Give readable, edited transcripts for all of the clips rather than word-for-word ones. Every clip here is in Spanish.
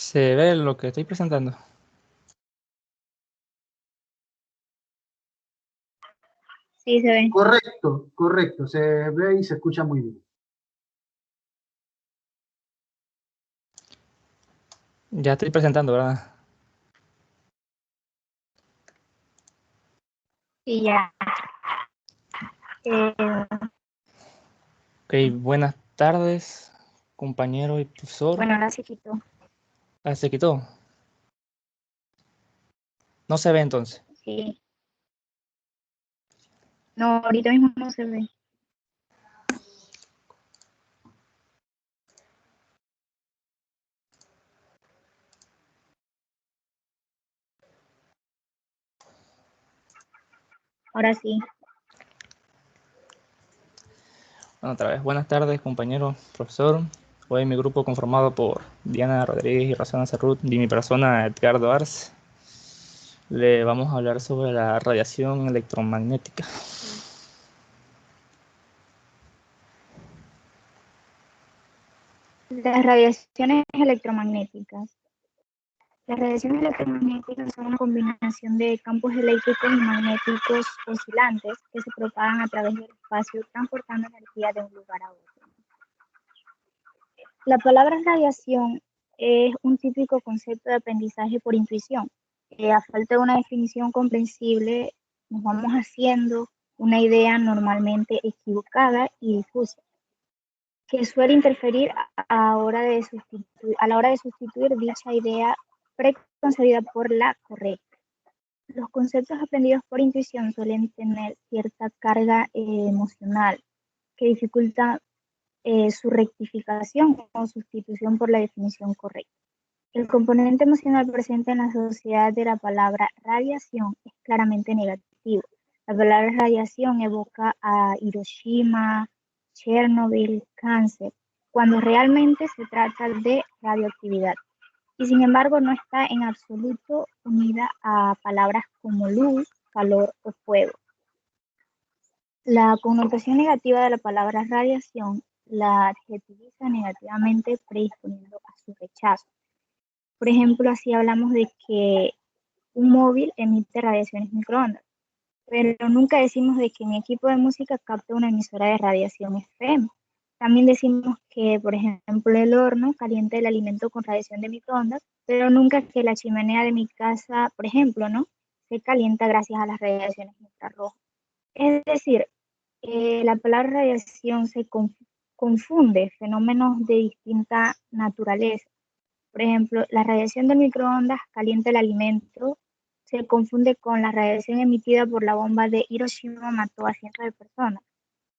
¿Se ve lo que estoy presentando? Sí, se ve. Correcto, correcto. Se ve y se escucha muy bien. Ya estoy presentando, ¿verdad? Y ya. Ok, buenas tardes, compañero y profesor. Bueno, ahora se quitó. Ah, se quitó. No se ve entonces. Sí. No, ahorita mismo no se ve. Ahora sí. Bueno, otra vez, buenas tardes, compañero, profesor. Hoy mi grupo conformado por Diana Rodríguez y Rosana Cerrut y mi persona Edgardo Arce. Le vamos a hablar sobre la radiación electromagnética. Las radiaciones electromagnéticas. Las radiaciones electromagnéticas son una combinación de campos eléctricos y magnéticos oscilantes que se propagan a través del espacio transportando energía de un lugar a otro. La palabra radiación es un típico concepto de aprendizaje por intuición. A falta de una definición comprensible, nos vamos haciendo una idea normalmente equivocada y difusa, que suele interferir a la hora de sustituir dicha idea preconcebida por la correcta. Los conceptos aprendidos por intuición suelen tener cierta carga emocional que dificulta su rectificación o sustitución por la definición correcta. El componente emocional presente en la sociedad de la palabra radiación es claramente negativo. La palabra radiación evoca a Hiroshima, Chernobyl, cáncer, cuando realmente se trata de radioactividad. Y sin embargo no está en absoluto unida a palabras como luz, calor o fuego. La connotación negativa de la palabra radiación la adjetiviza negativamente predisponiendo a su rechazo. Por ejemplo, así hablamos de que un móvil emite radiaciones microondas, pero nunca decimos de que mi equipo de música capta una emisora de radiación FM. También decimos que, por ejemplo, el horno calienta el alimento con radiación de microondas, pero nunca que la chimenea de mi casa, por ejemplo, ¿no? Se calienta gracias a las radiaciones infrarrojas. Es decir, la palabra radiación se confunde fenómenos de distinta naturaleza. Por ejemplo, la radiación del microondas calienta el alimento, se confunde con la radiación emitida por la bomba de Hiroshima, mató a cientos de personas.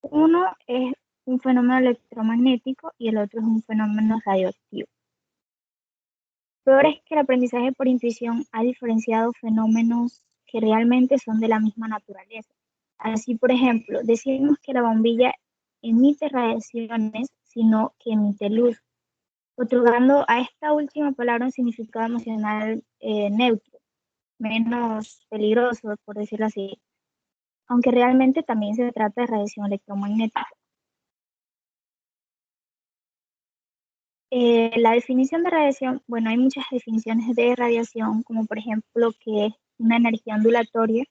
Uno es un fenómeno electromagnético y el otro es un fenómeno radioactivo. Peor es que el aprendizaje por intuición ha diferenciado fenómenos que realmente son de la misma naturaleza. Así, por ejemplo, decimos que la bombilla emite radiaciones, sino que emite luz, otorgando a esta última palabra un significado emocional neutro, menos peligroso, por decirlo así, aunque realmente también se trata de radiación electromagnética. La definición de radiación, bueno, hay muchas definiciones de radiación, como por ejemplo que es una energía ondulatoria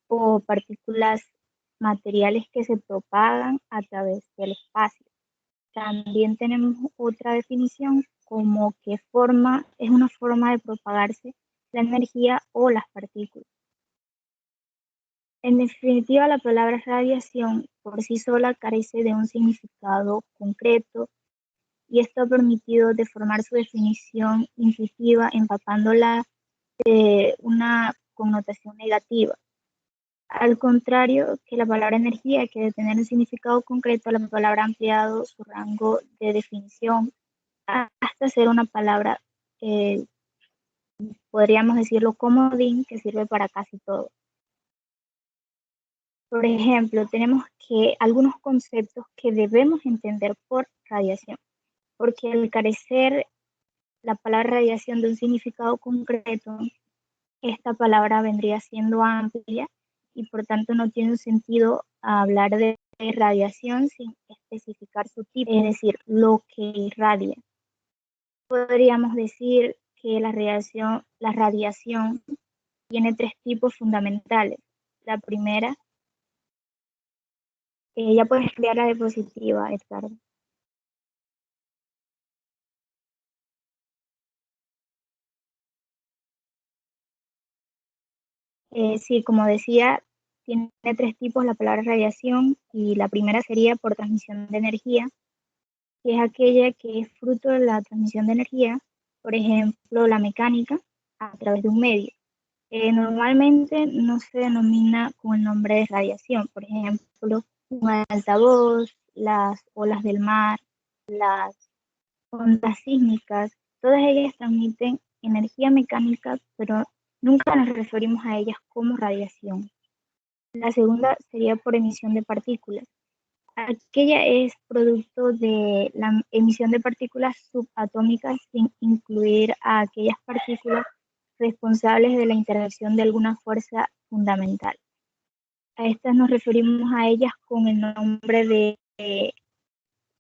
o partículas materiales que se propagan a través del espacio. También tenemos otra definición como que es una forma de propagarse la energía o las partículas. En definitiva, la palabra radiación por sí sola carece de un significado concreto y esto ha permitido deformar su definición intuitiva, empapándola de una connotación negativa. Al contrario que la palabra energía, que de tener un significado concreto, la palabra ha ampliado su rango de definición hasta ser una palabra, podríamos decirlo, comodín, que sirve para casi todo. Por ejemplo, tenemos que algunos conceptos que debemos entender por radiación, porque al carecer la palabra radiación de un significado concreto, esta palabra vendría siendo amplia y por tanto no tiene un sentido hablar de radiación sin especificar su tipo, es decir, lo que irradia. Podríamos decir que la radiación tiene tres tipos fundamentales. La primera, ya puedes crear la diapositiva, Edgardo. Sí, como decía, tiene tres tipos la palabra radiación, y la primera sería por transmisión de energía, que es aquella que es fruto de la transmisión de energía, por ejemplo, la mecánica, a través de un medio. Normalmente no se denomina con el nombre de radiación, por ejemplo, un altavoz, las olas del mar, las ondas sísmicas, todas ellas transmiten energía mecánica, pero nunca nos referimos a ellas como radiación. La segunda sería por emisión de partículas. Aquella es producto de la emisión de partículas subatómicas sin incluir a aquellas partículas responsables de la interacción de alguna fuerza fundamental. A estas nos referimos a ellas con el nombre de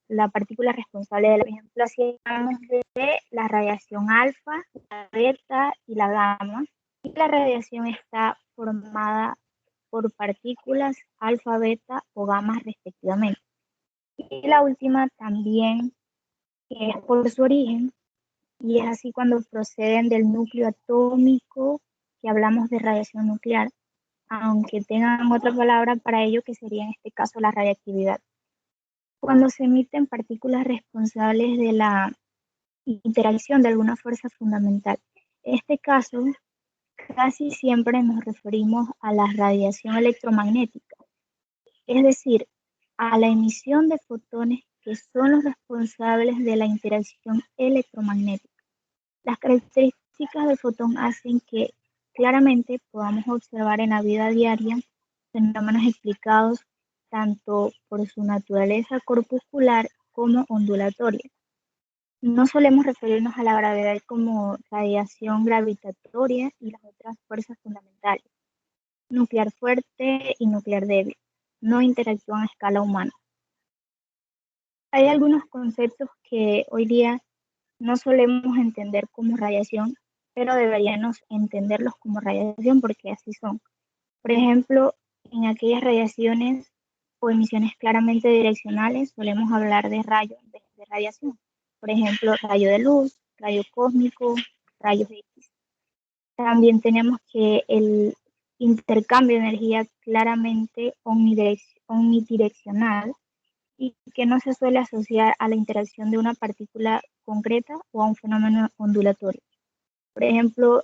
la partícula responsable de la, por ejemplo, así hablamos de la radiación alfa, la beta y la gamma. Y la radiación está formada por partículas alfa, beta o gamma respectivamente. Y la última también, que es por su origen, y es así cuando proceden del núcleo atómico, que hablamos de radiación nuclear, aunque tengan otra palabra para ello, que sería en este caso la radiactividad. Cuando se emiten partículas responsables de la interacción de alguna fuerza fundamental. En este caso, casi siempre nos referimos a la radiación electromagnética, es decir, a la emisión de fotones que son los responsables de la interacción electromagnética. Las características del fotón hacen que claramente podamos observar en la vida diaria fenómenos explicados tanto por su naturaleza corpuscular como ondulatoria. No solemos referirnos a la gravedad como radiación gravitatoria y las otras fuerzas fundamentales, nuclear fuerte y nuclear débil. No interactúan a escala humana. Hay algunos conceptos que hoy día no solemos entender como radiación, pero deberíamos entenderlos como radiación porque así son. Por ejemplo, en aquellas radiaciones o emisiones claramente direccionales solemos hablar de rayos de radiación. Por ejemplo, rayo de luz, rayo cósmico, rayos X. También tenemos que el intercambio de energía claramente omnidireccional y que no se suele asociar a la interacción de una partícula concreta o a un fenómeno ondulatorio. Por ejemplo,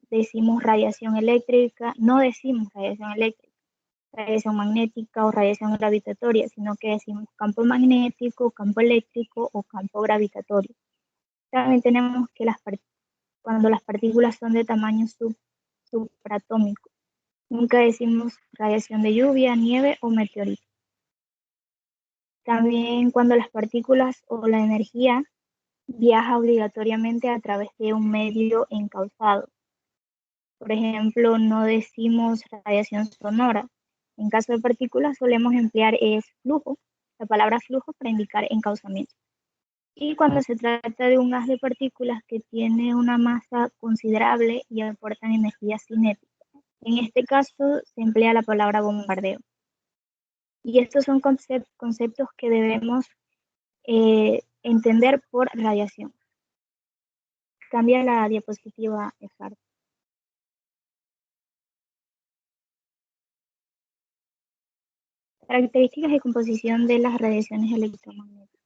decimos radiación eléctrica, no decimos radiación eléctrica, radiación magnética o radiación gravitatoria, sino que decimos campo magnético, campo eléctrico o campo gravitatorio. También tenemos que cuando las partículas son de tamaño supratómico, nunca decimos radiación de lluvia, nieve o meteorito. También cuando las partículas o la energía viaja obligatoriamente a través de un medio encauzado. Por ejemplo, no decimos radiación sonora. En caso de partículas solemos emplear flujo, la palabra flujo para indicar encauzamiento. Y cuando se trata de un haz de partículas que tiene una masa considerable y aportan energía cinética, en este caso se emplea la palabra bombardeo. Y estos son conceptos que debemos entender por radiación. Cambia la diapositiva, Edgardo. Características y composición de las radiaciones electromagnéticas.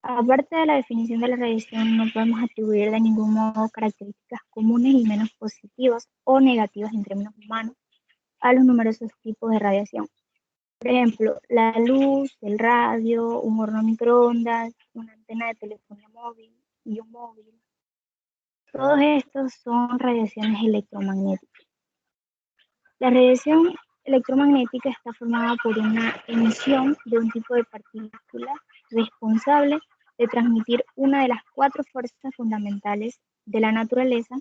Aparte de la definición de la radiación, no podemos atribuir de ningún modo características comunes y menos positivas o negativas en términos humanos a los numerosos tipos de radiación. Por ejemplo, la luz, el radio, un horno microondas, una antena de telefonía móvil y un móvil. Todos estos son radiaciones electromagnéticas. La radiación electromagnética está formada por una emisión de un tipo de partícula responsable de transmitir una de las cuatro fuerzas fundamentales de la naturaleza,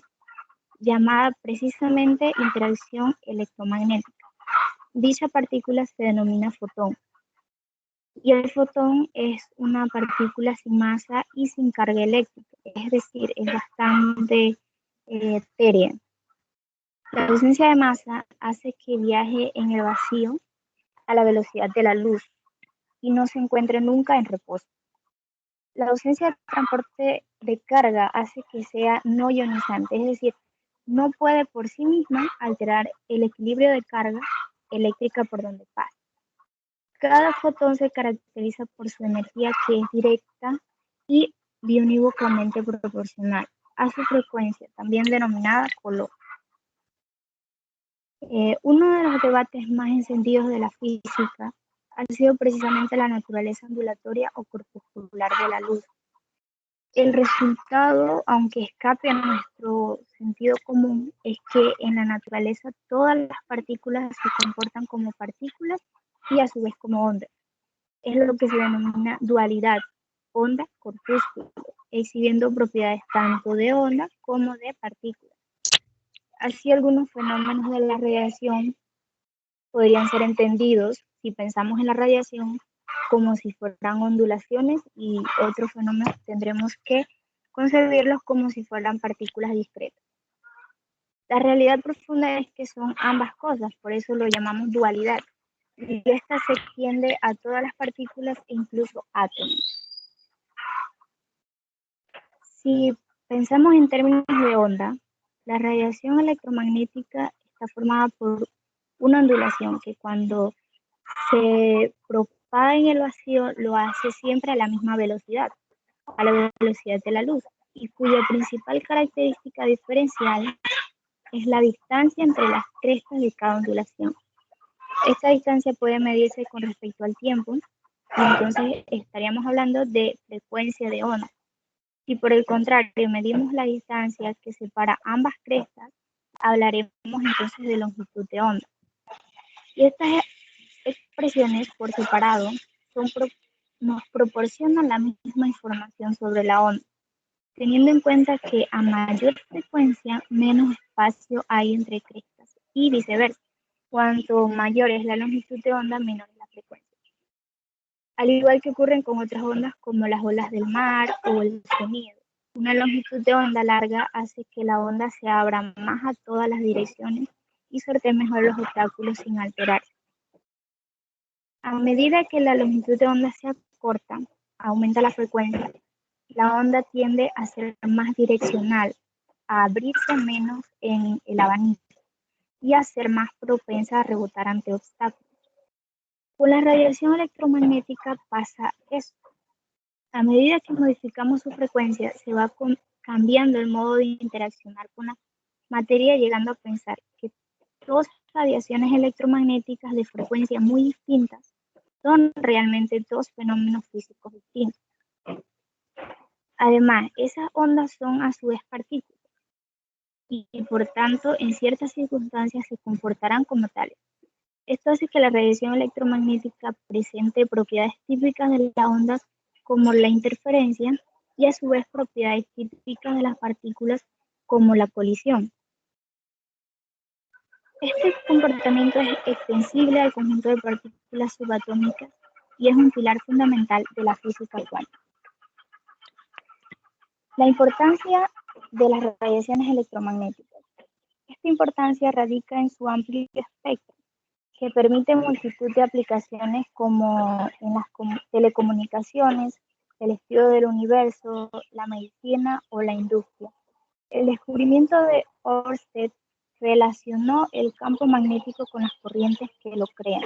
llamada precisamente interacción electromagnética. Dicha partícula se denomina fotón. Y el fotón es una partícula sin masa y sin carga eléctrica, es decir, es bastante etérea. La ausencia de masa hace que viaje en el vacío a la velocidad de la luz y no se encuentre nunca en reposo. La ausencia de transporte de carga hace que sea no ionizante, es decir, no puede por sí misma alterar el equilibrio de carga eléctrica por donde pasa. Cada fotón se caracteriza por su energía, que es directa y biunívocamente proporcional a su frecuencia, también denominada color. Uno de los debates más encendidos de la física ha sido precisamente la naturaleza ondulatoria o corpuscular de la luz. El resultado, aunque escape a nuestro sentido común, es que en la naturaleza todas las partículas se comportan como partículas y a su vez como ondas. Es lo que se denomina dualidad, onda-corpúsculo, exhibiendo propiedades tanto de onda como de partículas. Así, algunos fenómenos de la radiación podrían ser entendidos, si pensamos en la radiación, como si fueran ondulaciones, y otros fenómenos tendremos que concebirlos como si fueran partículas discretas. La realidad profunda es que son ambas cosas, por eso lo llamamos dualidad, y esta se extiende a todas las partículas e incluso átomos. Si pensamos en términos de onda, la radiación electromagnética está formada por una ondulación que, cuando se propaga en el vacío, lo hace siempre a la misma velocidad, a la velocidad de la luz, y cuya principal característica diferencial es la distancia entre las crestas de cada ondulación. Esta distancia puede medirse con respecto al tiempo, y entonces estaríamos hablando de frecuencia de onda. Si por el contrario medimos la distancia que separa ambas crestas, hablaremos entonces de longitud de onda. Y estas expresiones por separado nos proporcionan la misma información sobre la onda, teniendo en cuenta que a mayor frecuencia, menos espacio hay entre crestas, y viceversa. Cuanto mayor es la longitud de onda, menor es la frecuencia. Al igual que ocurren con otras ondas como las olas del mar o el sonido, una longitud de onda larga hace que la onda se abra más a todas las direcciones y sortee mejor los obstáculos sin alterarse. A medida que la longitud de onda se acorta, aumenta la frecuencia. La onda tiende a ser más direccional, a abrirse menos en el abanico y a ser más propensa a rebotar ante obstáculos. Con la radiación electromagnética pasa eso. A medida que modificamos su frecuencia, se va cambiando el modo de interaccionar con la materia, llegando a pensar que dos radiaciones electromagnéticas de frecuencia muy distintas son realmente dos fenómenos físicos distintos. Además, esas ondas son a su vez partículas y por tanto en ciertas circunstancias se comportarán como tales. Esto hace que la radiación electromagnética presente propiedades típicas de las ondas como la interferencia y a su vez propiedades típicas de las partículas como la colisión. Este comportamiento es extensible al conjunto de partículas subatómicas y es un pilar fundamental de la física cuántica. La importancia de las radiaciones electromagnéticas. Esta importancia radica en su amplio espectro, que permite multitud de aplicaciones como en las telecomunicaciones, el estudio del universo, la medicina o la industria. El descubrimiento de Ørsted relacionó el campo magnético con las corrientes que lo crean.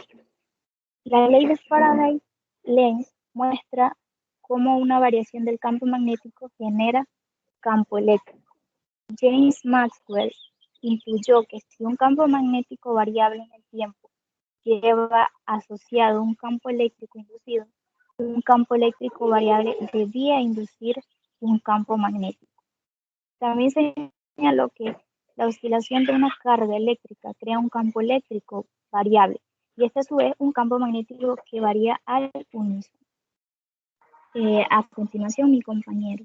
La ley de Faraday-Lenz muestra cómo una variación del campo magnético genera campo eléctrico. James Maxwell intuyó que si un campo magnético variable en el tiempo lleva asociado un campo eléctrico inducido, un campo eléctrico variable debía inducir un campo magnético. También se señaló que la oscilación de una carga eléctrica crea un campo eléctrico variable, y este a su vez un campo magnético que varía al unísono. A continuación, mi compañero.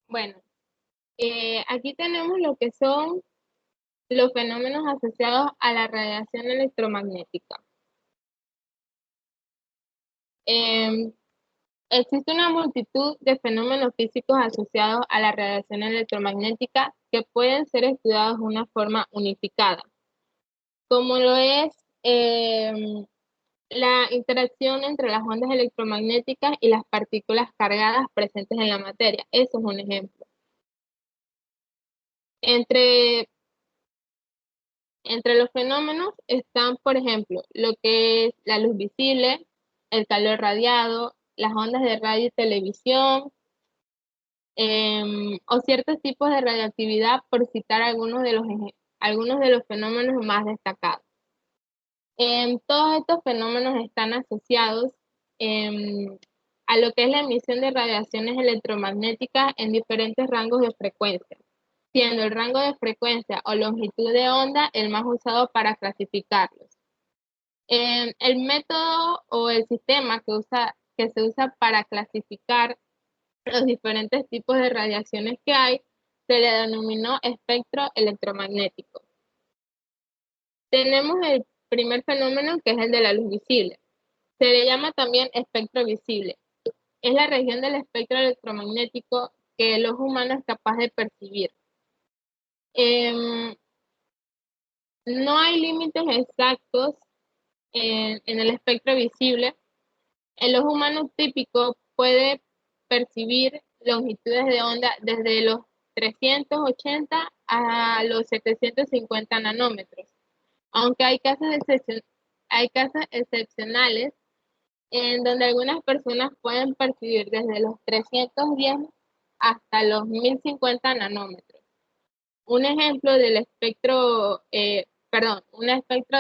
Bueno, Aquí tenemos lo que son los fenómenos asociados a la radiación electromagnética. Em, Existe una multitud de fenómenos físicos asociados a la radiación electromagnética que pueden ser estudiados de una forma unificada, como lo es la interacción entre las ondas electromagnéticas y las partículas cargadas presentes en la materia. Eso es un ejemplo. Entre los fenómenos están, por ejemplo, lo que es la luz visible, el calor radiado, las ondas de radio y televisión, o ciertos tipos de radioactividad, por citar algunos de los fenómenos más destacados. Todos estos fenómenos están asociados a lo que es la emisión de radiaciones electromagnéticas en diferentes rangos de frecuencia, siendo el rango de frecuencia o longitud de onda el más usado para clasificarlos. El método o el sistema que se usa para clasificar los diferentes tipos de radiaciones que hay se le denominó espectro electromagnético. Tenemos el primer fenómeno, que es el de la luz visible. Se le llama también espectro visible. Es la región del espectro electromagnético que el ojo humano es capaz de percibir. No hay límites exactos en el espectro visible. El ojo humano típico puede percibir longitudes de onda desde los 380 a los 750 nanómetros, aunque hay casos excepcionales en donde algunas personas pueden percibir desde los 310 hasta los 1050 nanómetros. Un ejemplo del espectro, un ejemplo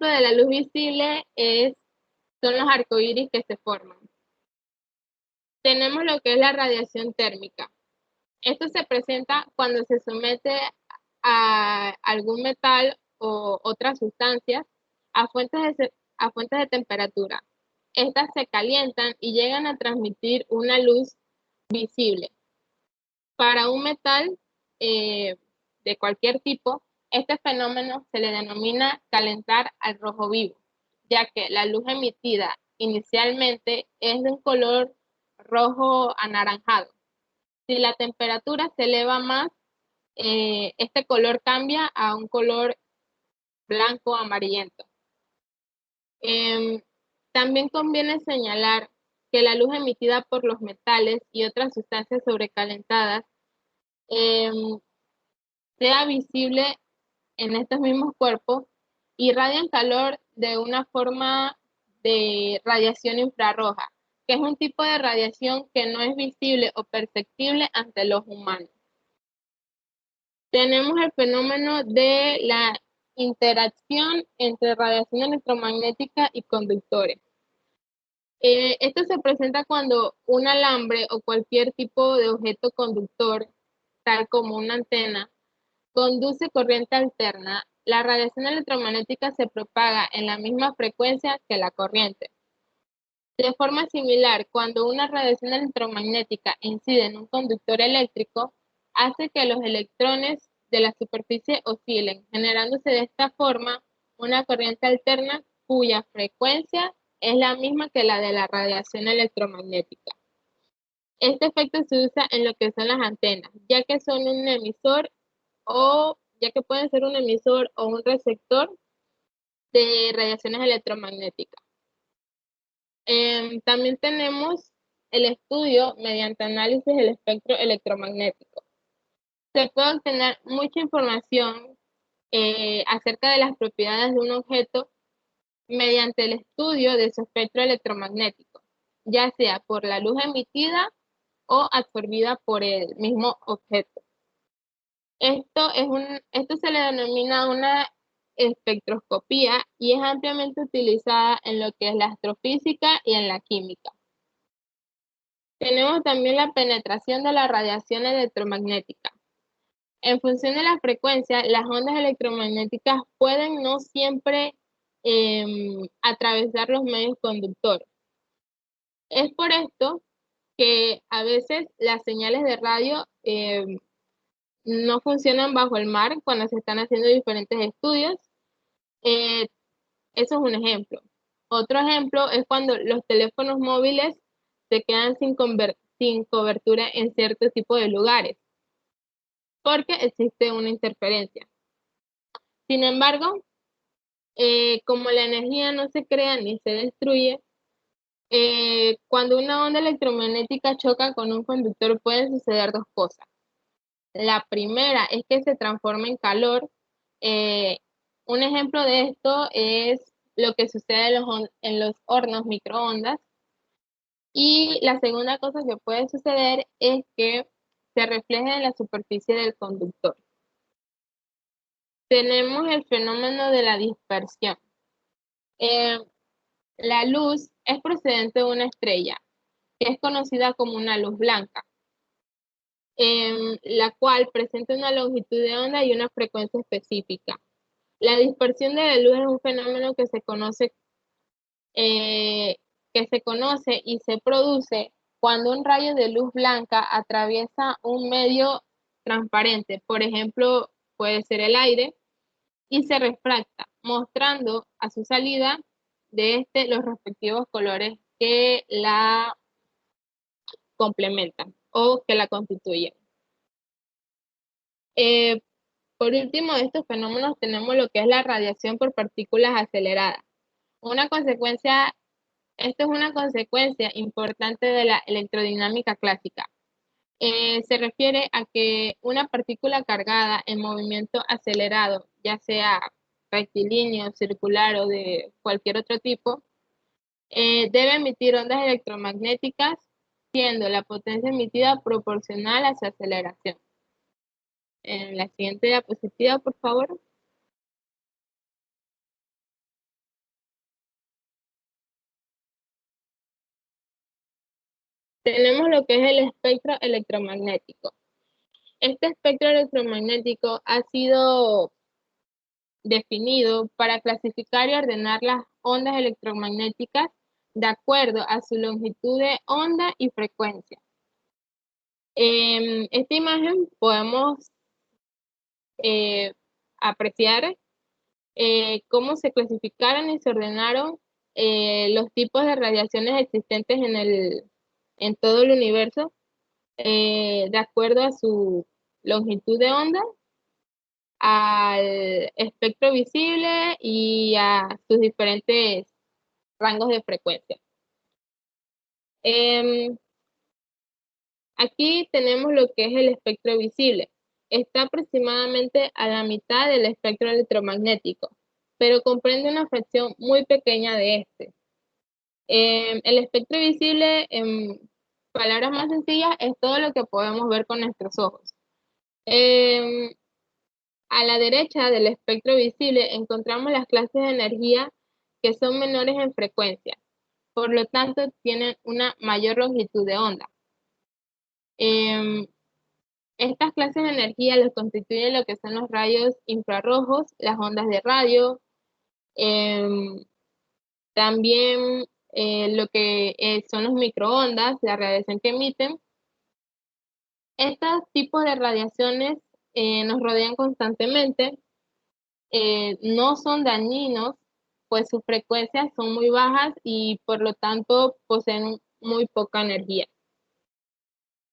de la luz visible son los arcoíris que se forman. Tenemos lo que es la radiación térmica. Esto se presenta cuando se somete a algún metal o otras sustancias a fuentes de temperatura. Estas se calientan y llegan a transmitir una luz visible. Para un metal de cualquier tipo, este fenómeno se le denomina calentar al rojo vivo, ya que la luz emitida inicialmente es de un color rojo anaranjado. Si la temperatura se eleva más, este color cambia a un color blanco amarillento. También conviene señalar que la luz emitida por los metales y otras sustancias sobrecalentadas sea visible en estos mismos cuerpos, irradian calor de una forma de radiación infrarroja, que es un tipo de radiación que no es visible o perceptible ante los humanos. Tenemos el fenómeno de la interacción entre radiación electromagnética y conductores. Esto se presenta cuando un alambre o cualquier tipo de objeto conductor, tal como una antena, conduce corriente alterna. La radiación electromagnética se propaga en la misma frecuencia que la corriente. De forma similar, cuando una radiación electromagnética incide en un conductor eléctrico, hace que los electrones de la superficie oscilen, generándose de esta forma una corriente alterna cuya frecuencia es la misma que la de la radiación electromagnética. Este efecto se usa en lo que son las antenas, ya que pueden ser un emisor o un receptor de radiaciones electromagnéticas. También tenemos el estudio mediante análisis del espectro electromagnético. Se puede obtener mucha información acerca de las propiedades de un objeto mediante el estudio de su espectro electromagnético, ya sea por la luz emitida o absorbida por el mismo objeto. Esto se le denomina una espectroscopía y es ampliamente utilizada en lo que es la astrofísica y en la química. Tenemos también la penetración de la radiación electromagnética. En función de la frecuencia, las ondas electromagnéticas pueden no siempre atravesar los medios conductores. Es por esto que a veces las señales de radio no funcionan bajo el mar cuando se están haciendo diferentes estudios. Eso es un ejemplo. Otro ejemplo es cuando los teléfonos móviles se quedan sin cobertura en cierto tipo de lugares, porque existe una interferencia. Sin embargo, como la energía no se crea ni se destruye, cuando una onda electromagnética choca con un conductor pueden suceder dos cosas. La primera es que se transforma en calor. Un ejemplo de esto es lo que sucede en los hornos microondas. Y la segunda cosa que puede suceder es que se refleje en la superficie del conductor. Tenemos el fenómeno de la dispersión. La luz es procedente de una estrella, que es conocida como una luz blanca, la cual presenta una longitud de onda y una frecuencia específica. La dispersión de la luz es un fenómeno que se conoce y se produce cuando un rayo de luz blanca atraviesa un medio transparente, por ejemplo, puede ser el aire, y se refracta, mostrando a su salida de este los respectivos colores que la complementan o que la constituyen. Por último de estos fenómenos tenemos lo que es la radiación por partículas aceleradas. Esto es una consecuencia importante de la electrodinámica clásica. Se refiere a que una partícula cargada en movimiento acelerado, ya sea rectilíneo, circular o de cualquier otro tipo, debe emitir ondas electromagnéticas, siendo la potencia emitida proporcional a su aceleración. En la siguiente diapositiva, por favor. Tenemos lo que es el espectro electromagnético. Este espectro electromagnético ha sido definido para clasificar y ordenar las ondas electromagnéticas de acuerdo a su longitud de onda y frecuencia. En esta imagen podemos apreciar cómo se clasificaron y se ordenaron los tipos de radiaciones existentes en todo el universo de acuerdo a su longitud de onda, al espectro visible y a sus diferentes rangos de frecuencia. Aquí tenemos lo que es el espectro visible. Está aproximadamente a la mitad del espectro electromagnético, pero comprende una fracción muy pequeña de este. El espectro visible, en palabras más sencillas, es todo lo que podemos ver con nuestros ojos. A la derecha del espectro visible encontramos las clases de energía que son menores en frecuencia, por lo tanto tienen una mayor longitud de onda. Estas clases de energía los constituyen lo que son los rayos infrarrojos, las ondas de radio, también lo que son los microondas, la radiación que emiten. Estos tipos de radiaciones nos rodean constantemente, no son dañinos, pues sus frecuencias son muy bajas y por lo tanto poseen muy poca energía.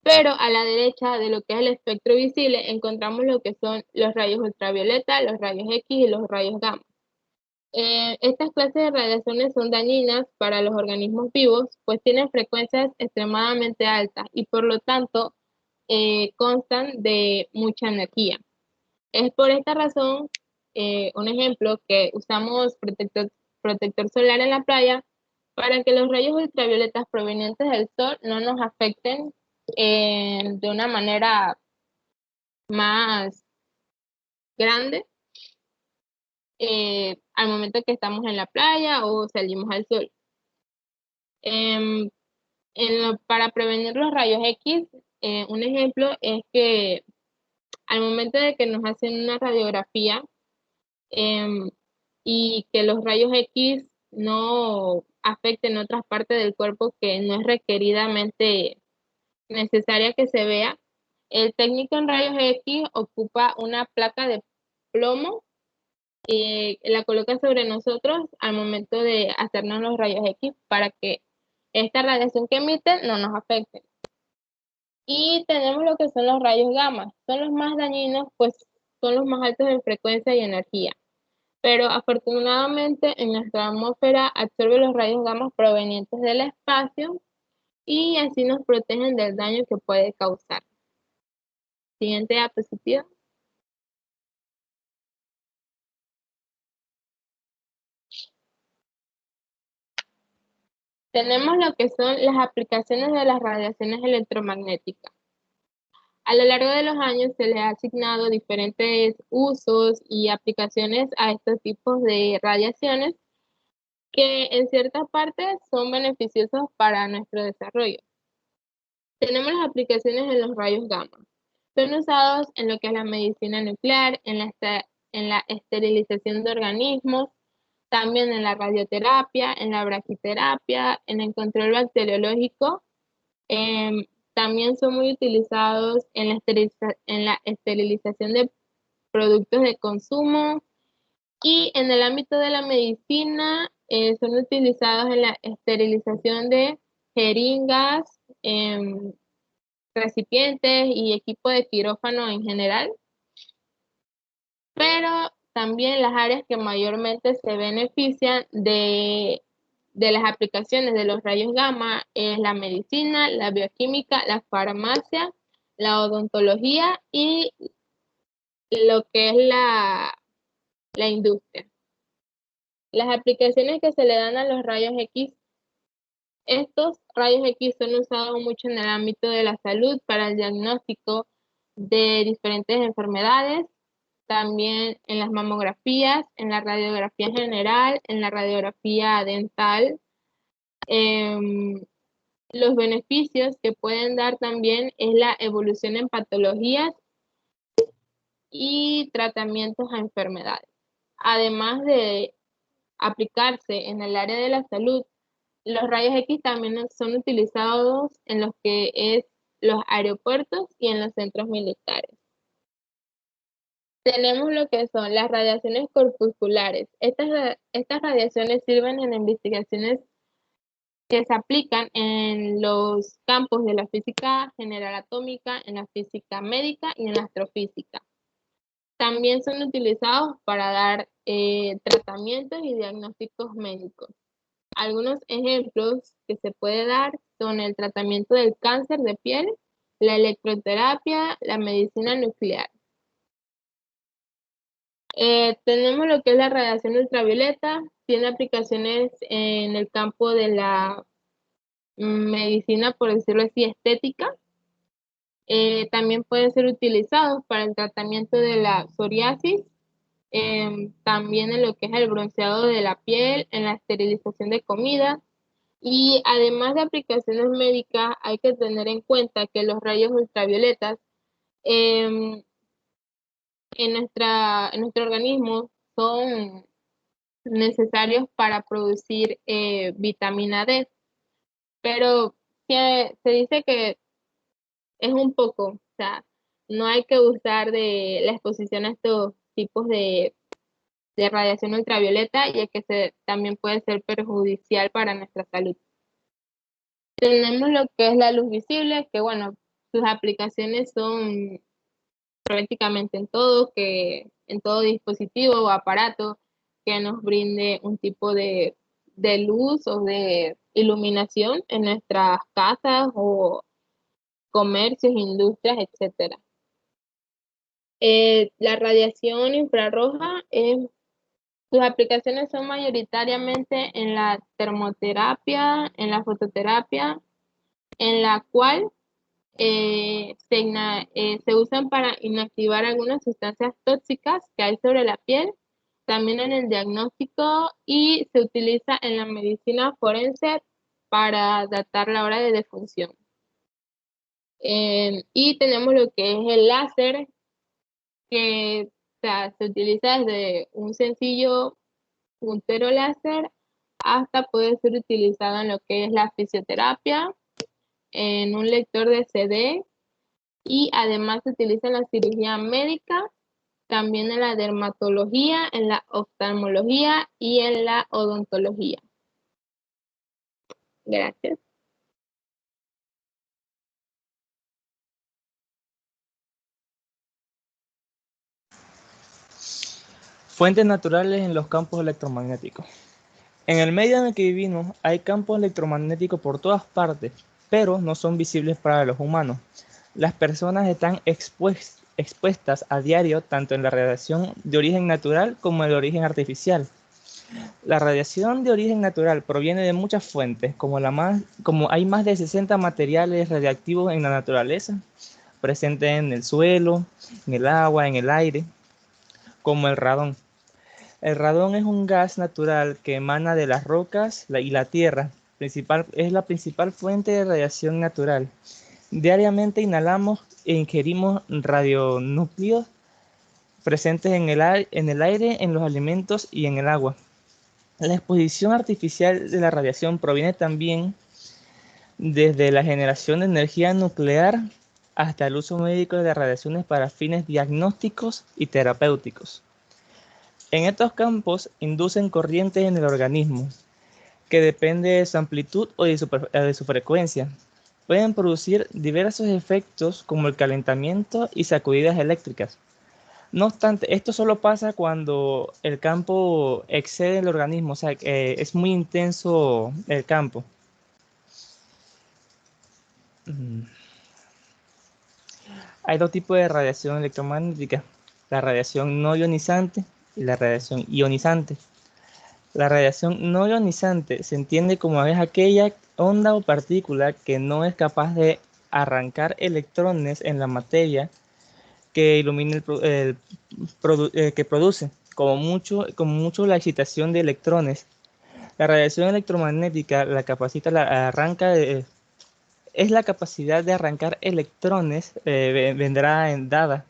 Pero a la derecha de lo que es el espectro visible encontramos lo que son los rayos ultravioleta, los rayos X y los rayos gamma. Estas clases de radiaciones son dañinas para los organismos vivos, pues tienen frecuencias extremadamente altas y por lo tanto constan de mucha energía. Es por esta razón, un ejemplo, que usamos protector solar en la playa para que los rayos ultravioletas provenientes del sol no nos afecten de una manera más grande al momento que estamos en la playa o salimos al sol. Para prevenir los rayos X, un ejemplo es que al momento de que nos hacen una radiografía y que los rayos X no afecten otras partes del cuerpo que no es requeridamente necesaria que se vea, el técnico en rayos X ocupa una placa de plomo y la coloca sobre nosotros al momento de hacernos los rayos X para que esta radiación que emiten no nos afecte. Y tenemos lo que son los rayos gamma. Son los más dañinos, pues son los más altos en frecuencia y energía. Pero afortunadamente en nuestra atmósfera absorbe los rayos gamma provenientes del espacio y así nos protegen del daño que puede causar. Siguiente diapositiva. Tenemos lo que son las aplicaciones de las radiaciones electromagnéticas. A lo largo de los años se le ha asignado diferentes usos y aplicaciones a estos tipos de radiaciones que en ciertas partes son beneficiosos para nuestro desarrollo. Tenemos las aplicaciones en los rayos gamma. Son usados en lo que es la medicina nuclear, en la esterilización de organismos, también en la radioterapia, en la braquiterapia, en el control bacteriológico. También son muy utilizados en la esterilización de productos de consumo y en el ámbito de la medicina son utilizados en la esterilización de jeringas, recipientes y equipo de quirófano en general. Pero también las áreas que mayormente se benefician de las aplicaciones de los rayos gamma es la medicina, la bioquímica, la farmacia, la odontología y lo que es la industria. Las aplicaciones que se le dan a los rayos X, estos rayos X son usados mucho en el ámbito de la salud para el diagnóstico de diferentes enfermedades, también en las mamografías, en la radiografía general, en la radiografía dental. Los beneficios que pueden dar también es la evolución en patologías y tratamientos a enfermedades. Además de aplicarse en el área de la salud, los rayos X también son utilizados en lo que es los aeropuertos y en los centros militares. Tenemos lo que son las radiaciones corpusculares. Estas radiaciones sirven en investigaciones que se aplican en los campos de la física general atómica, en la física médica y en la astrofísica. También son utilizados para dar tratamientos y diagnósticos médicos. Algunos ejemplos que se puede dar son el tratamiento del cáncer de piel, la electroterapia, la medicina nuclear. Tenemos lo que es la radiación ultravioleta, tiene aplicaciones en el campo de la medicina, por decirlo así, estética. También pueden ser utilizados para el tratamiento de la psoriasis, también en lo que es el bronceado de la piel, en la esterilización de comida. Y además de aplicaciones médicas, hay que tener en cuenta que los rayos ultravioletas en nuestro organismo son necesarios para producir vitamina D, pero se dice que es un poco, o sea, no hay que usar de la exposición a estos tipos de radiación ultravioleta, ya que también puede ser perjudicial para nuestra salud. Tenemos lo que es la luz visible, que bueno, sus aplicaciones son prácticamente en todo dispositivo o aparato que nos brinde un tipo de luz o de iluminación en nuestras casas o comercios, industrias, etc. La radiación infrarroja, sus aplicaciones son mayoritariamente en la termoterapia, en la fototerapia, en la cual se usan para inactivar algunas sustancias tóxicas que hay sobre la piel, también en el diagnóstico y se utiliza en la medicina forense para datar la hora de defunción. Y tenemos lo que es el láser, que se utiliza desde un sencillo puntero láser hasta poder ser utilizado en lo que es la fisioterapia, en un lector de CD y además se utiliza en la cirugía médica, también en la dermatología, en la oftalmología y en la odontología. Gracias. Fuentes naturales en los campos electromagnéticos. En el medio en el que vivimos hay campos electromagnéticos por todas partes, pero no son visibles para los humanos. Las personas están expuestas a diario tanto en la radiación de origen natural como en el origen artificial. La radiación de origen natural proviene de muchas fuentes, como hay más de 60 materiales radiactivos en la naturaleza, presentes en el suelo, en el agua, en el aire, como el radón. El radón es un gas natural que emana de las rocas y la tierra. Es la principal fuente de radiación natural. Diariamente inhalamos e ingerimos radionúcleos presentes en el aire, en los alimentos y en el agua. La exposición artificial de la radiación proviene también desde la generación de energía nuclear hasta el uso médico de radiaciones para fines diagnósticos y terapéuticos. En estos campos inducen corrientes en el organismo, que depende de su amplitud o de su frecuencia. Pueden producir diversos efectos como el calentamiento y sacudidas eléctricas. No obstante, esto solo pasa cuando el campo excede el organismo, o sea, es muy intenso el campo. Hay dos tipos de radiación electromagnética, la radiación no ionizante y la radiación ionizante. La radiación no ionizante se entiende como es aquella onda o partícula que no es capaz de arrancar electrones en la materia que ilumina que produce, como mucho la excitación de electrones. La radiación electromagnética es la capacidad de arrancar electrones, vendrá dada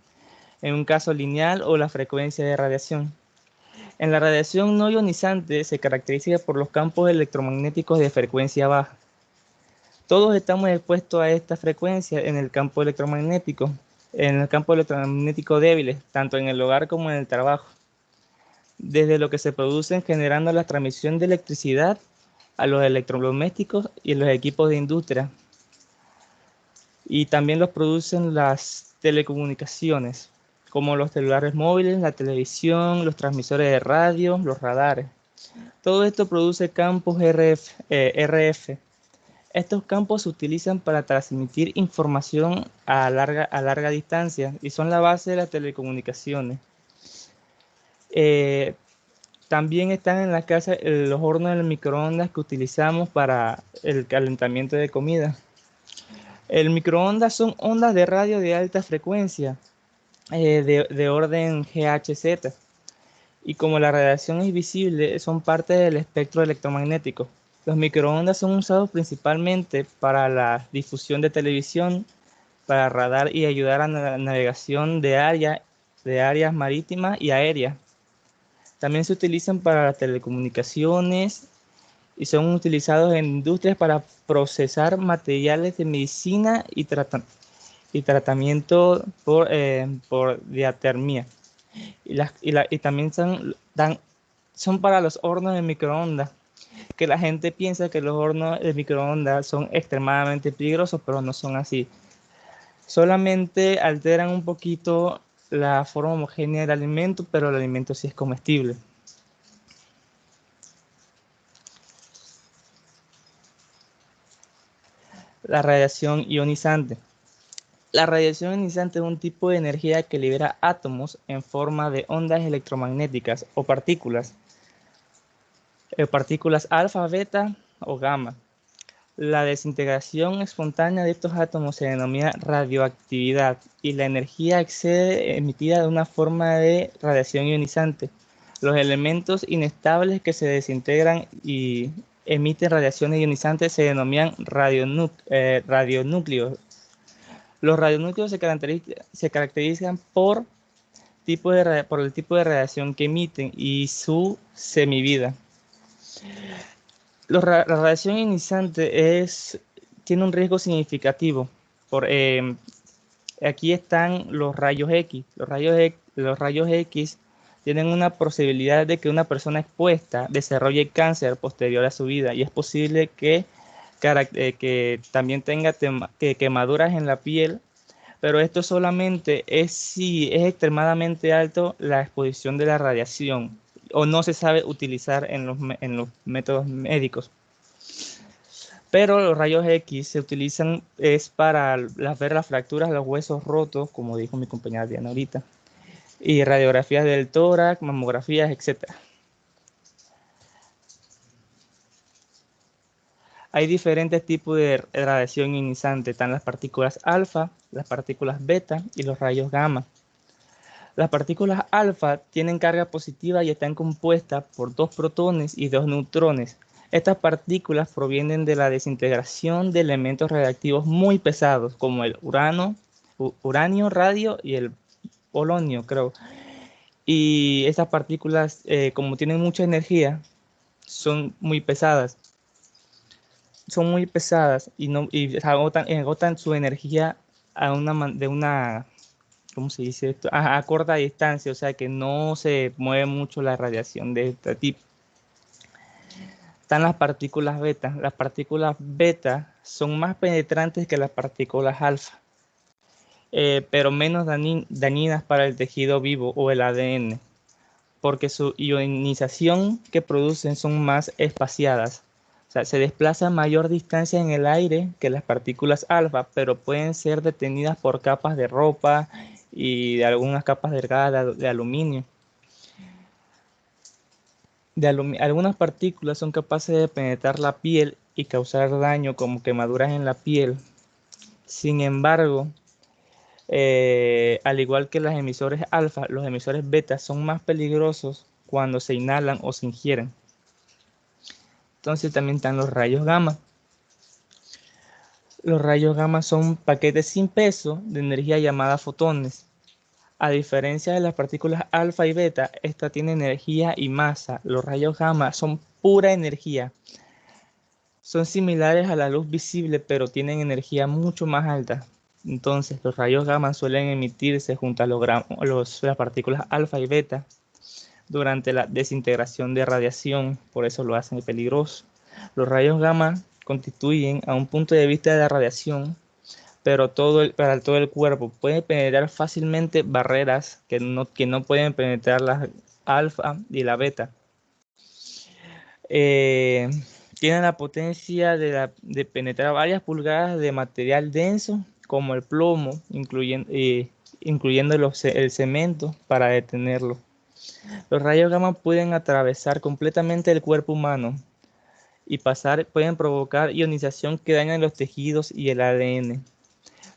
en un caso lineal o la frecuencia de radiación. En la radiación no ionizante se caracteriza por los campos electromagnéticos de frecuencia baja. Todos estamos expuestos a esta frecuencia en el campo electromagnético débiles, tanto en el hogar como en el trabajo, desde lo que se producen generando la transmisión de electricidad a los electrodomésticos y los equipos de industria. Y también los producen las telecomunicaciones, como los celulares móviles, la televisión, los transmisores de radio, los radares. Todo esto produce campos RF. Estos campos se utilizan para transmitir información a larga distancia y son la base de las telecomunicaciones. También están en la casa los hornos de microondas que utilizamos para el calentamiento de comida. El microondas son ondas de radio de alta frecuencia, de orden GHZ. Y como la radiación es visible, son parte del espectro electromagnético. Los microondas son usados principalmente para la difusión de televisión, para radar y ayudar a la navegación de áreas marítimas y aéreas. También se utilizan para las telecomunicaciones y son utilizados en industrias para procesar materiales de medicina y tratamiento por diatermia. Y también son para los hornos de microondas, que la gente piensa que los hornos de microondas son extremadamente peligrosos, pero no son así. Solamente alteran un poquito la forma homogénea del alimento, pero el alimento sí es comestible. La radiación ionizante. La radiación ionizante es un tipo de energía que libera átomos en forma de ondas electromagnéticas o partículas alfa, beta o gamma. La desintegración espontánea de estos átomos se denomina radioactividad y la energía emitida de una forma de radiación ionizante. Los elementos inestables que se desintegran y emiten radiaciones ionizantes se denominan radionúcleos. Los radionúcleos se caracterizan por el tipo de radiación que emiten y su semivida. La radiación ionizante tiene un riesgo significativo. Aquí están los rayos X. Los rayos X tienen una posibilidad de que una persona expuesta desarrolle cáncer posterior a su vida, y es posible que también tenga quemaduras en la piel, pero esto solamente es si es extremadamente alto la exposición de la radiación o no se sabe utilizar en los métodos médicos. Pero los rayos X se utilizan para ver las fracturas de los huesos rotos, como dijo mi compañera Diana ahorita, y radiografías del tórax, mamografías, etc. Hay diferentes tipos de radiación ionizante. Están las partículas alfa, las partículas beta y los rayos gamma. Las partículas alfa tienen carga positiva y están compuestas por 2 protones y 2 neutrones. Estas partículas provienen de la desintegración de elementos radiactivos muy pesados, como el uranio, radio y el polonio, creo. Y estas partículas, como tienen mucha energía, son muy pesadas. Y agotan su energía ¿cómo se dice esto? A corta distancia, o sea que no se mueve mucho la radiación de este tipo. Están las partículas beta. Las partículas beta son más penetrantes que las partículas alfa, pero menos dañinas para el tejido vivo o el ADN, porque su ionización que producen son más espaciadas. O sea, se desplaza a mayor distancia en el aire que las partículas alfa, pero pueden ser detenidas por capas de ropa y de algunas capas delgadas de aluminio. Algunas partículas son capaces de penetrar la piel y causar daño como quemaduras en la piel. Sin embargo, al igual que los emisores alfa, los emisores beta son más peligrosos cuando se inhalan o se ingieren. Entonces también están los rayos gamma. Los rayos gamma son paquetes sin peso de energía llamada fotones. A diferencia de las partículas alfa y beta, esta tiene energía y masa. Los rayos gamma son pura energía. Son similares a la luz visible, pero tienen energía mucho más alta. Entonces, los rayos gamma suelen emitirse junto a las partículas alfa y beta durante la desintegración de radiación, por eso lo hacen peligroso. Los rayos gamma constituyen, a un punto de vista de la radiación, pero para todo el cuerpo, pueden penetrar fácilmente barreras que no pueden penetrar las alfa y la beta. Tienen la potencia de penetrar varias pulgadas de material denso, como el plomo, incluyendo el cemento, para detenerlo. Los rayos gamma pueden atravesar completamente el cuerpo humano y pueden provocar ionización que daña los tejidos y el ADN.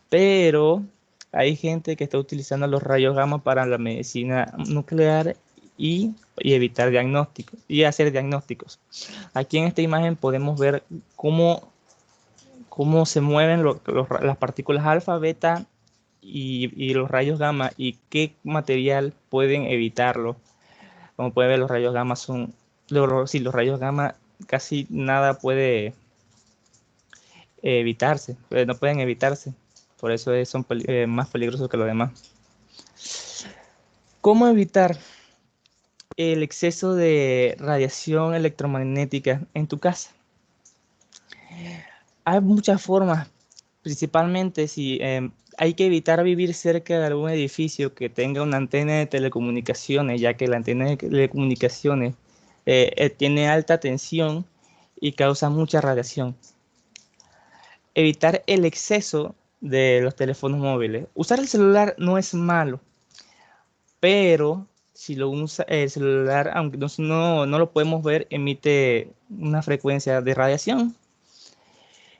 Pero hay gente que está utilizando los rayos gamma para la medicina nuclear y evitar diagnósticos y hacer diagnósticos. Aquí en esta imagen podemos ver cómo se mueven las partículas alfa, beta y los rayos gamma y qué material pueden evitarlo. Como pueden ver, los rayos gamma los rayos gamma casi nada puede evitarse, no pueden evitarse. Por eso son más peligrosos que los demás. ¿Cómo evitar el exceso de radiación electromagnética en tu casa? Hay muchas formas, principalmente si hay que evitar vivir cerca de algún edificio que tenga una antena de telecomunicaciones, ya que la antena de telecomunicaciones tiene alta tensión y causa mucha radiación. Evitar el exceso de los teléfonos móviles. Usar el celular no es malo, pero si lo usa el celular, aunque no lo podemos ver, emite una frecuencia de radiación.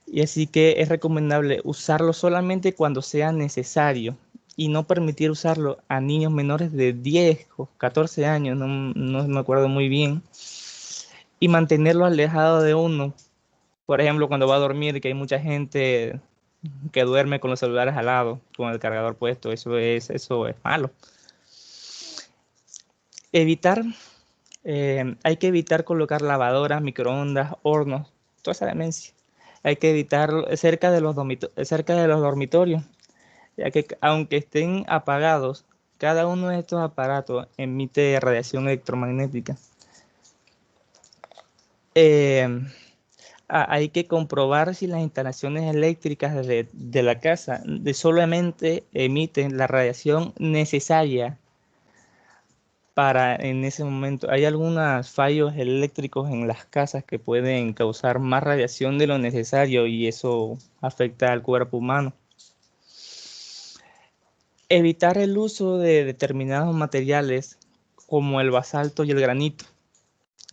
Y así que es recomendable usarlo solamente cuando sea necesario y no permitir usarlo a niños menores de 10 o 14 años, no me acuerdo muy bien, y mantenerlo alejado de uno. Por ejemplo, cuando va a dormir, que hay mucha gente que duerme con los celulares al lado, con el cargador puesto, eso es malo. Hay que evitar colocar lavadoras, microondas, hornos, toda esa demencia hay que evitarlo cerca de los dormitorios, ya que aunque estén apagados, cada uno de estos aparatos emite radiación electromagnética. Hay que comprobar si las instalaciones eléctricas de la casa solamente emiten la radiación necesaria para en ese momento. Hay algunos fallos eléctricos en las casas que pueden causar más radiación de lo necesario y eso afecta al cuerpo humano. Evitar el uso de determinados materiales como el basalto y el granito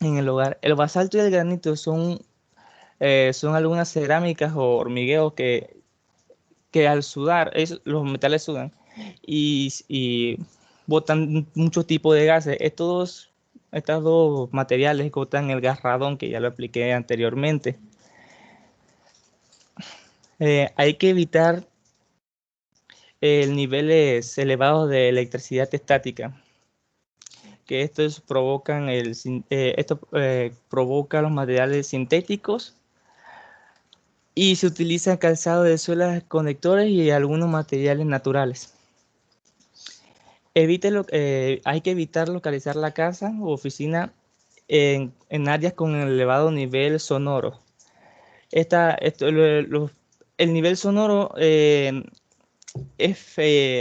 en el hogar. El basalto y el granito son algunas cerámicas o hormigueos que al sudar, los metales sudan y botan muchos tipos de gases. Estos dos materiales botan el gas radón, que ya lo expliqué anteriormente. Hay que evitar niveles elevados de electricidad estática, que estos provocan provoca los materiales sintéticos y se utiliza calzado de suelas, conectores y algunos materiales naturales. Hay que evitar localizar la casa u oficina en áreas con elevado nivel sonoro. El nivel sonoro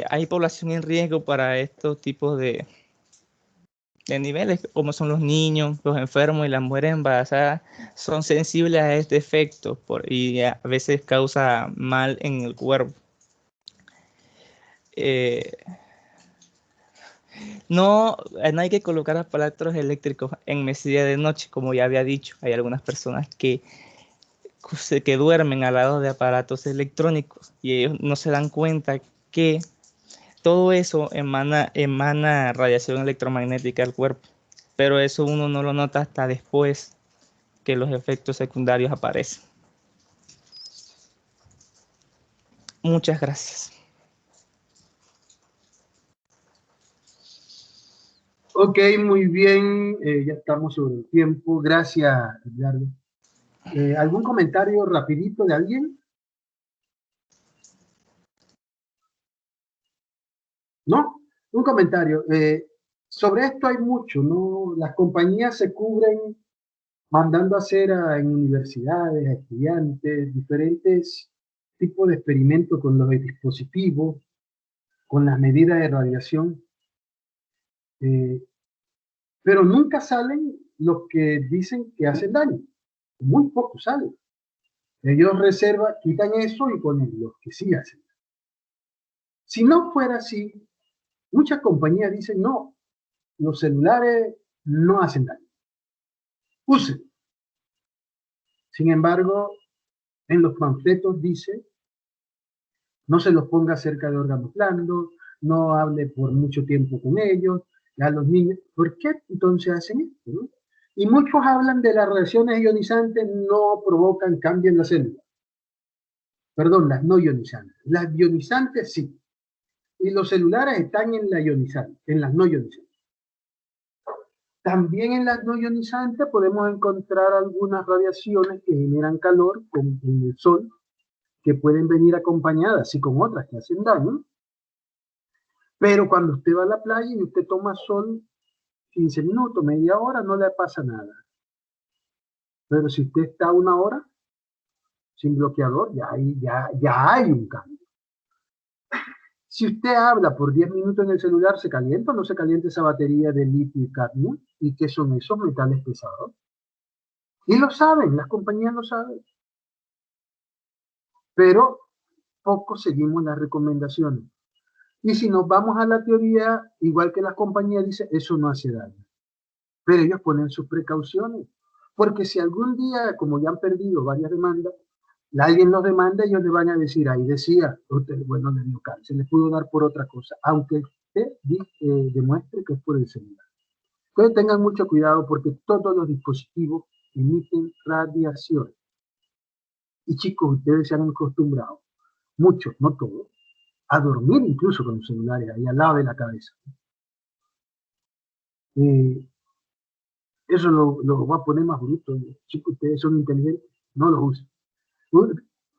hay población en riesgo para estos tipos de niveles, como son los niños, los enfermos y las mujeres embarazadas, son sensibles a este efecto y a veces causa mal en el cuerpo. No hay que colocar aparatos eléctricos en mesilla de noche, como ya había dicho. Hay algunas personas que duermen al lado de aparatos electrónicos y ellos no se dan cuenta que todo eso emana radiación electromagnética al cuerpo, pero eso uno no lo nota hasta después que los efectos secundarios aparecen. Muchas gracias. Ok, muy bien, ya estamos sobre el tiempo. Gracias, Edgardo. ¿Algún comentario rapidito de alguien? ¿No? Un comentario. Sobre esto hay mucho, ¿no? Las compañías se cubren mandando a hacer en universidades, a estudiantes, diferentes tipos de experimentos con los dispositivos, con las medidas de radiación, pero nunca salen los que dicen que hacen daño. Muy pocos salen. Ellos quitan eso y ponen los que sí hacen. Si no fuera así, muchas compañías dicen, no, los celulares no hacen daño. Usen. Sin embargo, en los panfletos dice, no se los ponga cerca de órganos blandos, no hable por mucho tiempo con ellos, a los niños. ¿Por qué entonces hacen esto? ¿No? Y muchos hablan de las reacciones ionizantes no provocan cambio en la célula. Perdón, las no ionizantes. Las ionizantes sí. Y los celulares están en las no ionizantes. También en las no ionizantes podemos encontrar algunas radiaciones que generan calor con el sol, que pueden venir acompañadas y con otras que hacen daño. Pero cuando usted va a la playa y usted toma sol 15 minutos, media hora, no le pasa nada. Pero si usted está una hora sin bloqueador, ya hay un cambio. Si usted habla por 10 minutos en el celular, ¿se calienta o no se calienta esa batería de litio y cadmio? ¿Y qué son esos metales pesados? Y lo saben, las compañías lo saben. Pero poco seguimos las recomendaciones. Y si nos vamos a la teoría, igual que las compañías dicen, eso no hace daño. Pero ellos ponen sus precauciones. Porque si algún día, como ya han perdido varias demandas, alguien los demanda, ellos le van a decir, ahí decía, usted, bueno, le dio cáncer, se le pudo dar por otra cosa, aunque usted demuestre que es por el celular. Entonces tengan mucho cuidado porque todos los dispositivos emiten radiación. Y chicos, ustedes se han acostumbrado, muchos, no todos, a dormir incluso con los celulares ahí al lado de la cabeza. Eso lo va a poner más bruto. Chicos, ustedes son inteligentes, no los usen.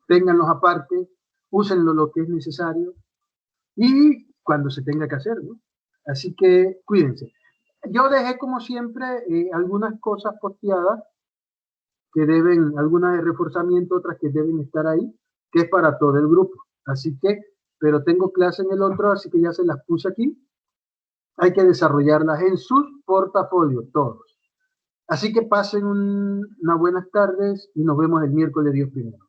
ténganlos aparte, úsenlo lo que es necesario y cuando se tenga que hacer, ¿no? Así que cuídense. Yo dejé como siempre algunas cosas posteadas que deben, algunas de reforzamiento, otras que deben estar ahí, que es para todo el grupo. Así que, pero tengo clase en el otro, así que ya se las puse aquí. Hay que desarrollarlas en sus portafolios, todos. Así que pasen unas buenas tardes y nos vemos el miércoles, Dios primero.